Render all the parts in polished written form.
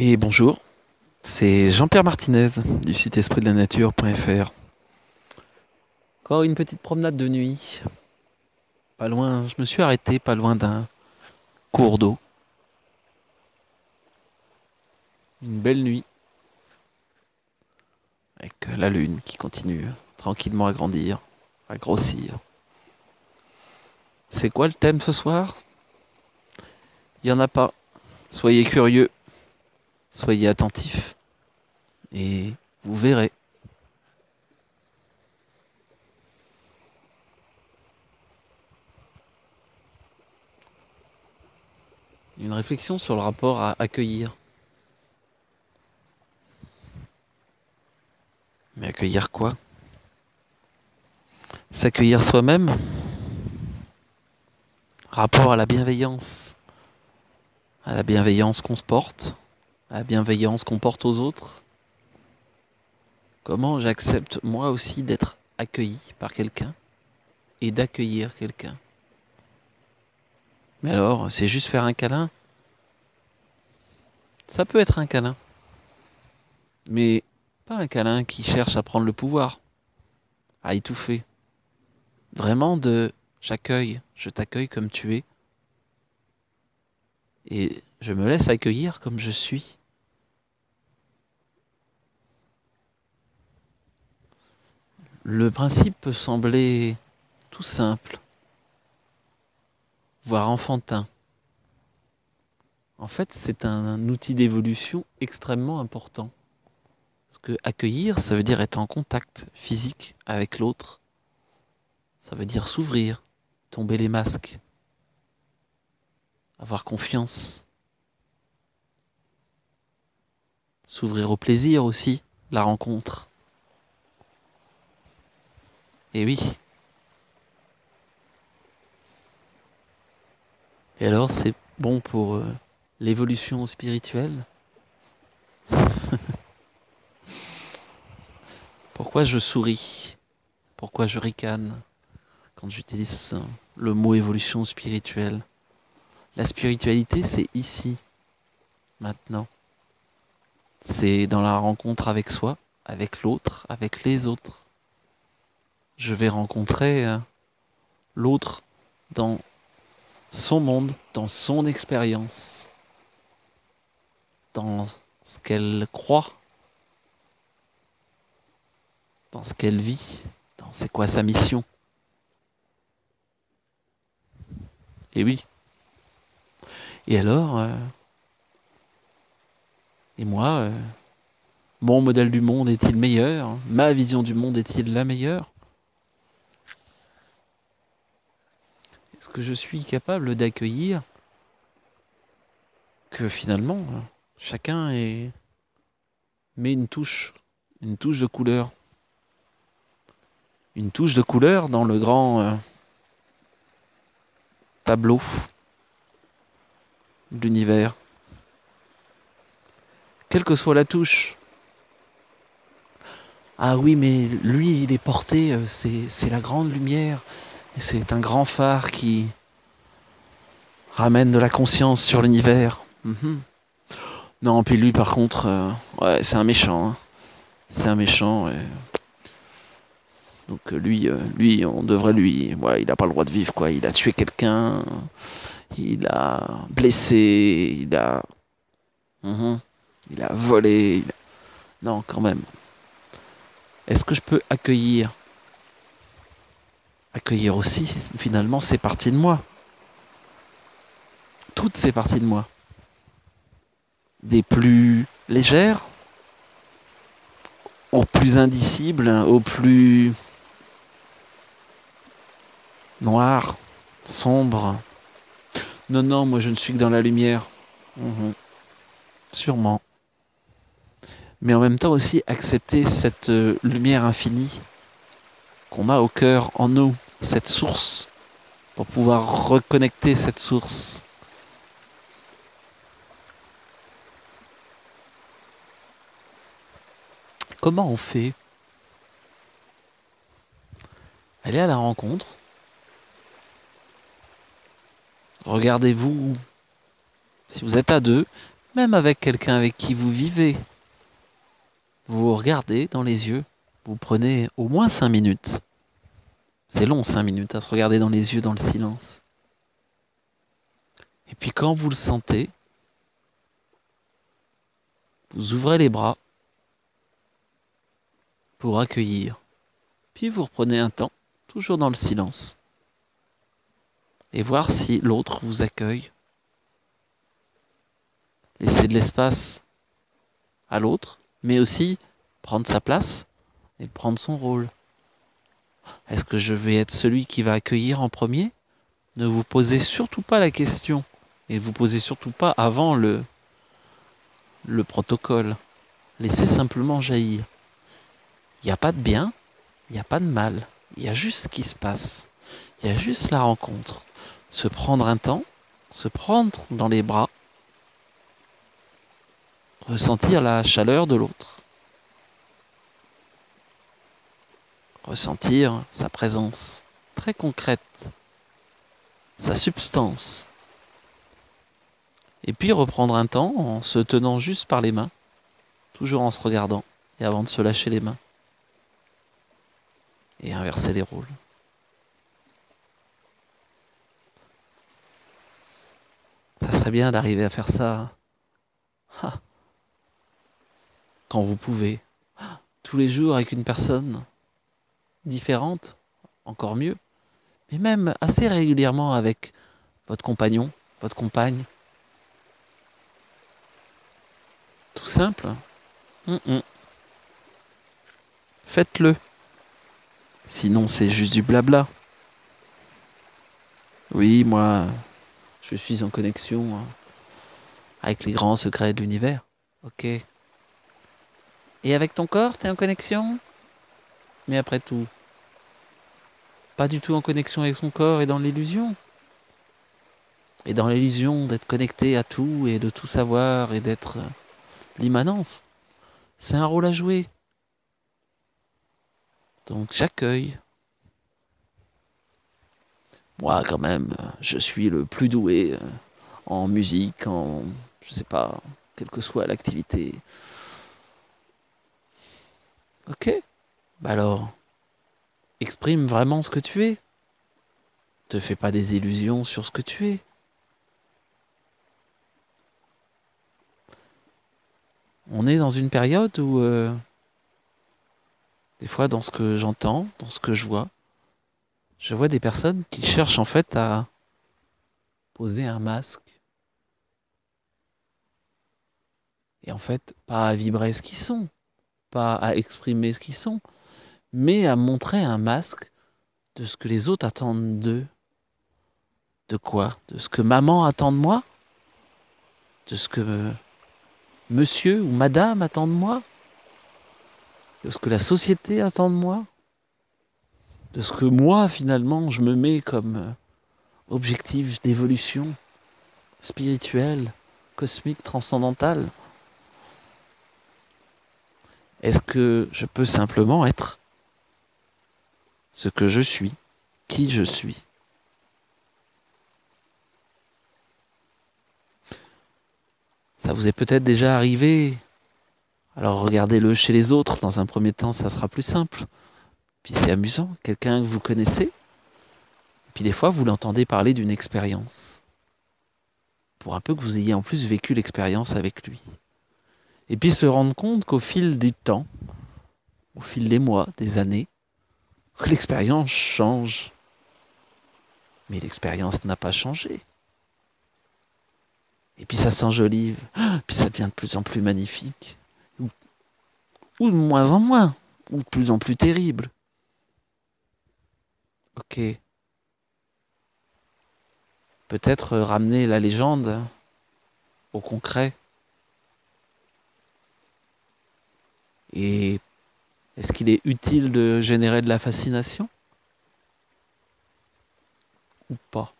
Et bonjour, c'est Jean-Pierre Martinez du site espritdelanature.fr. Encore une petite promenade de nuit. Pas loin, je me suis arrêté pas loin d'un cours d'eau. Une belle nuit avec la lune qui continue tranquillement à grandir, à grossir. C'est quoi le thème ce soir? Il n'y en a pas. Soyez curieux, soyez attentifs et vous verrez. Une réflexion sur le rapport à accueillir. Mais accueillir quoi? S'accueillir soi-même? Rapport à la bienveillance qu'on se porte, à la bienveillance qu'on porte aux autres. Comment j'accepte moi aussi d'être accueilli par quelqu'un et d'accueillir quelqu'un. Mais alors, c'est juste faire un câlin? Ça peut être un câlin, mais pas un câlin qui cherche à prendre le pouvoir, à étouffer. Vraiment de j'accueille, je t'accueille comme tu es et je me laisse accueillir comme je suis. Le principe peut sembler tout simple, voire enfantin. En fait, c'est un outil d'évolution extrêmement important. Parce que accueillir, ça veut dire être en contact physique avec l'autre. Ça veut dire s'ouvrir, tomber les masques, avoir confiance, s'ouvrir au plaisir aussi, la rencontre. Et oui. Et alors, c'est bon pour l'évolution spirituelle. Pourquoi je souris? Pourquoi je ricane quand j'utilise le mot évolution spirituelle? La spiritualité, c'est ici, maintenant. C'est dans la rencontre avec soi, avec l'autre, avec les autres. Je vais rencontrer l'autre dans son monde, dans son expérience, dans ce qu'elle croit, dans ce qu'elle vit, dans c'est quoi sa mission. Et oui. Et alors, et moi, mon modèle du monde est-il meilleur? Ma vision du monde est-il la meilleure? Est-ce que je suis capable d'accueillir que finalement, chacun met une touche de couleur. Une touche de couleur dans le grand tableau de l'univers. Quelle que soit la touche. Ah oui, mais lui, il est porté, c'est la grande lumière. Et c'est un grand phare qui ramène de la conscience sur l'univers. Mhm. Non, puis lui, par contre, ouais, c'est un méchant. Hein. C'est un méchant. Donc lui, on devrait lui... Ouais, il n'a pas le droit de vivre, quoi. Il a tué quelqu'un, il a blessé, Mhm. Il a volé. Non, quand même. Est-ce que je peux accueillir? Accueillir aussi, finalement, ces parties de moi. Toutes ces parties de moi. Des plus légères, aux plus indicibles, aux plus noires, sombres. Non, non, moi je ne suis que dans la lumière. Mhm. Sûrement. Mais en même temps aussi accepter cette lumière infinie qu'on a au cœur, en nous, cette source, pour pouvoir reconnecter cette source. Comment on fait? Allez à la rencontre. Regardez-vous, si vous êtes à deux, même avec quelqu'un avec qui vous vivez. Vous vous regardez dans les yeux, vous prenez au moins 5 minutes. C'est long 5 minutes à se regarder dans les yeux dans le silence. Et puis quand vous le sentez, vous ouvrez les bras pour accueillir. Puis vous reprenez un temps, toujours dans le silence. Et voir si l'autre vous accueille. Laissez de l'espace à l'autre, mais aussi prendre sa place et prendre son rôle. Est-ce que je vais être celui qui va accueillir en premier? Ne vous posez surtout pas la question. Et vous posez surtout pas avant le protocole. Laissez simplement jaillir. Il n'y a pas de bien, il n'y a pas de mal. Il y a juste ce qui se passe. Il y a juste la rencontre. Se prendre un temps, se prendre dans les bras, ressentir la chaleur de l'autre. Ressentir sa présence très concrète, sa substance. Et puis reprendre un temps en se tenant juste par les mains, toujours en se regardant, et avant de se lâcher les mains. Et inverser les rôles. Ça serait bien d'arriver à faire ça quand vous pouvez. Tous les jours avec une personne différente, encore mieux. Mais même assez régulièrement avec votre compagnon, votre compagne. Tout simple. Faites-le. Sinon, c'est juste du blabla. Oui, moi, je suis en connexion avec les grands secrets de l'univers. Ok. Et avec ton corps, t'es en connexion? Mais après tout, pas du tout en connexion avec son corps et dans l'illusion. Et dans l'illusion d'être connecté à tout et de tout savoir et d'être l'immanence. C'est un rôle à jouer. Donc j'accueille. Moi, quand même, je suis le plus doué en musique, je sais pas, quelle que soit l'activité. Ok, bah alors, exprime vraiment ce que tu es. Te fais pas des illusions sur ce que tu es. On est dans une période où, des fois, dans ce que j'entends, dans ce que je vois des personnes qui cherchent en fait à poser un masque. Et en fait, pas à vibrer ce qu'ils sont, pas à exprimer ce qu'ils sont, mais à montrer un masque de ce que les autres attendent d'eux. De quoi? De ce que maman attend de moi? De ce que monsieur ou madame attend de moi? De ce que la société attend de moi? De ce que moi, finalement, je me mets comme objectif d'évolution spirituelle, cosmique, transcendantale? Est-ce que je peux simplement être ce que je suis, qui je suis? Ça vous est peut-être déjà arrivé. Alors regardez-le chez les autres. Dans un premier temps, ça sera plus simple. Puis c'est amusant. Quelqu'un que vous connaissez. Et puis des fois, vous l'entendez parler d'une expérience. Pour un peu que vous ayez en plus vécu l'expérience avec lui. Et puis se rendre compte qu'au fil du temps, au fil des mois, des années, l'expérience change. Mais l'expérience n'a pas changé. Et puis ça s'enjolive. Puis ça devient de plus en plus magnifique. Ou de moins en moins. Ou de plus en plus terrible. Ok. Peut-être ramener la légende au concret. Et est-ce qu'il est utile de générer de la fascination? Ou pas?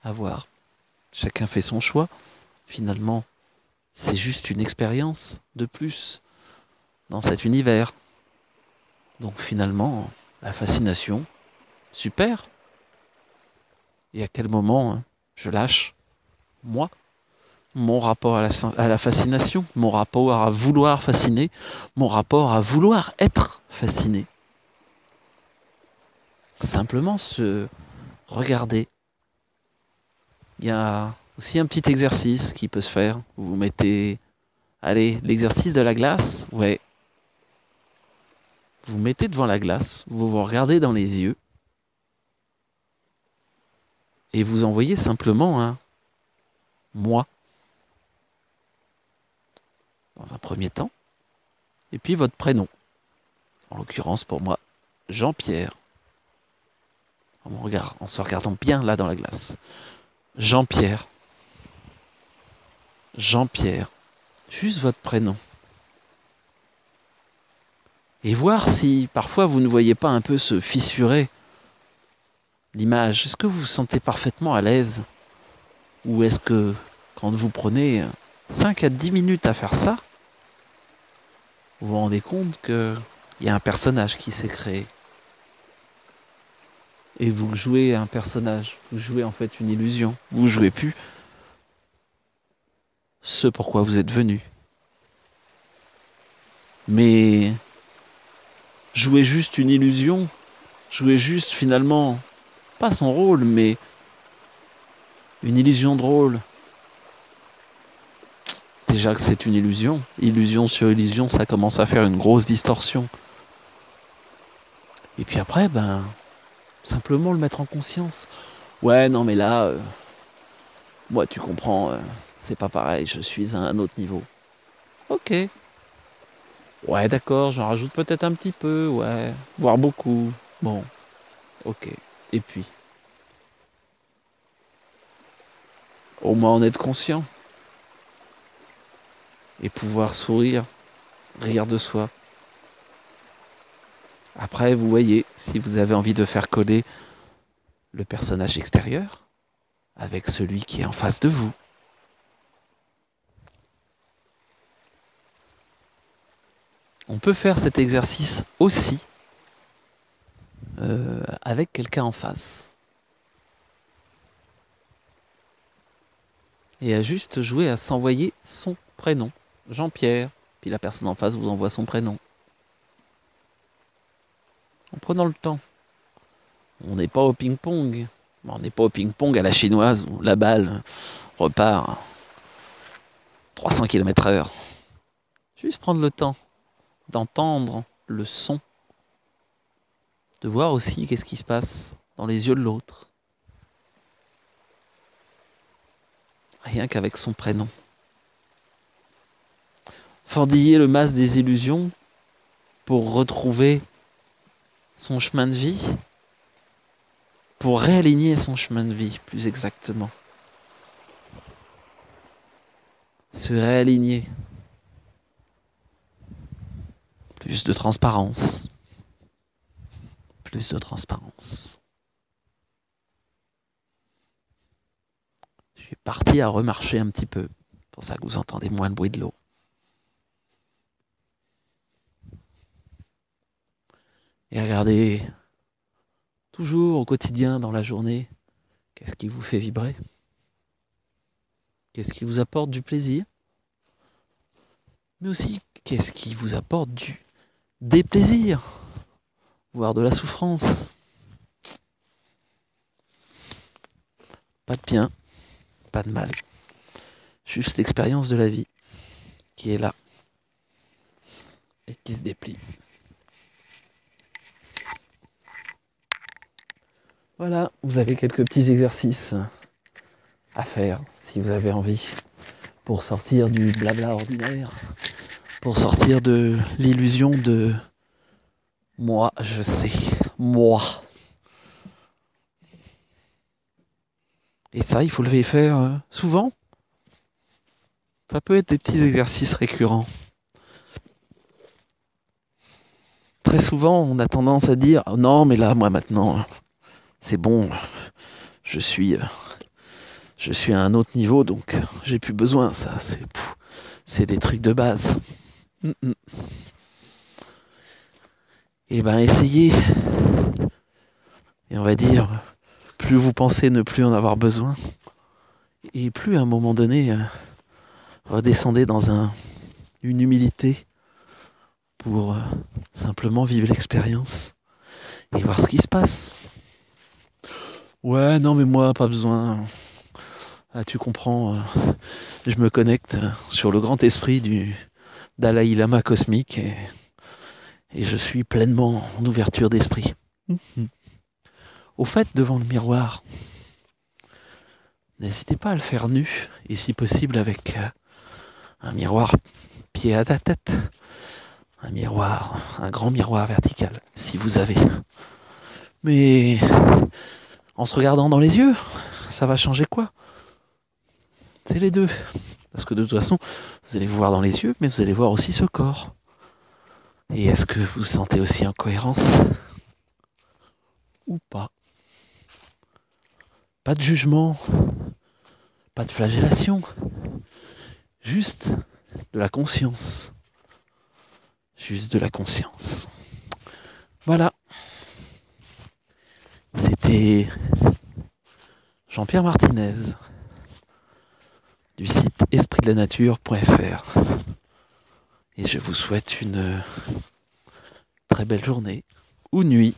À voir. Chacun fait son choix. Finalement, c'est juste une expérience de plus dans cet univers. Donc finalement, la fascination, super. Et à quel moment je lâche moi mon rapport à la fascination, mon rapport à vouloir fasciner, mon rapport à vouloir être fasciné. Simplement se regarder. Il y a aussi un petit exercice qui peut se faire. Vous mettez, allez, l'exercice de la glace, ouais. Vous mettez devant la glace, vous vous regardez dans les yeux et vous envoyez simplement un moi dans un premier temps et puis votre prénom. En l'occurrence pour moi, Jean-Pierre. En se regardant bien là dans la glace. Jean-Pierre. Jean-Pierre. Juste votre prénom. Et voir si parfois vous ne voyez pas un peu se fissurer l'image. Est-ce que vous vous sentez parfaitement à l'aise? Ou est-ce que quand vous prenez 5 à 10 minutes à faire ça, vous vous rendez compte qu'il y a un personnage qui s'est créé? Et vous jouez un personnage, vous jouez en fait une illusion. Vous ne jouez plus ce pourquoi vous êtes venu. Mais jouer juste une illusion, jouer juste finalement, pas son rôle, mais une illusion de rôle. Déjà que c'est une illusion, illusion sur illusion, ça commence à faire une grosse distorsion. Et puis après, simplement le mettre en conscience. Ouais, non mais là, moi tu comprends, c'est pas pareil, je suis à un autre niveau. Ok. Ouais, d'accord, j'en rajoute peut-être un petit peu, ouais, voire beaucoup. Bon, ok. Et puis, au moins en être conscient. Et pouvoir sourire, rire de soi. Après, vous voyez, si vous avez envie de faire coller le personnage extérieur avec celui qui est en face de vous. On peut faire cet exercice aussi avec quelqu'un en face. Et à juste jouer à s'envoyer son prénom. Jean-Pierre. Puis la personne en face vous envoie son prénom. En prenant le temps. On n'est pas au ping-pong. On n'est pas au ping-pong à la chinoise où la balle repart 300 km/h. Juste prendre le temps d'entendre le son. De voir aussi qu'est-ce qui se passe dans les yeux de l'autre. Rien qu'avec son prénom. Fordiller le masque des illusions pour retrouver son chemin de vie, pour réaligner son chemin de vie, plus exactement. Se réaligner. Plus de transparence. Plus de transparence. Je suis parti à remarcher un petit peu. C'est pour ça que vous entendez moins le bruit de l'eau. Et regardez, toujours au quotidien, dans la journée, qu'est-ce qui vous fait vibrer? Qu'est-ce qui vous apporte du plaisir? Mais aussi, qu'est-ce qui vous apporte du déplaisir, voire de la souffrance? Pas de bien, pas de mal. Juste l'expérience de la vie qui est là et qui se déplie. Voilà, vous avez quelques petits exercices à faire si vous avez envie pour sortir du blabla ordinaire, pour sortir de l'illusion de moi, je sais, moi. Et ça, il faut le faire souvent. Ça peut être des petits exercices récurrents. Très souvent, on a tendance à dire « Non, mais là, moi, maintenant, c'est bon, je suis à un autre niveau, donc j'ai plus besoin, ça, c'est des trucs de base. » Et essayez. Et on va dire, plus vous pensez ne plus en avoir besoin, et plus à un moment donné, redescendez dans une humilité pour simplement vivre l'expérience et voir ce qui se passe. Ouais, non mais moi, pas besoin. Ah, tu comprends, je me connecte sur le grand esprit du Dalai Lama cosmique et je suis pleinement en ouverture d'esprit. Au fait, devant le miroir, n'hésitez pas à le faire nu, et si possible avec un miroir pied à la tête. Un grand miroir vertical, si vous avez. Mais en se regardant dans les yeux, ça va changer quoi? C'est les deux. Parce que de toute façon, vous allez vous voir dans les yeux, mais vous allez voir aussi ce corps. Et est-ce que vous vous sentez aussi en cohérence? Ou pas? Pas de jugement, pas de flagellation, juste de la conscience. Juste de la conscience. Voilà. C'était Jean-Pierre Martinez du site espritdelanature.fr et je vous souhaite une très belle journée ou nuit.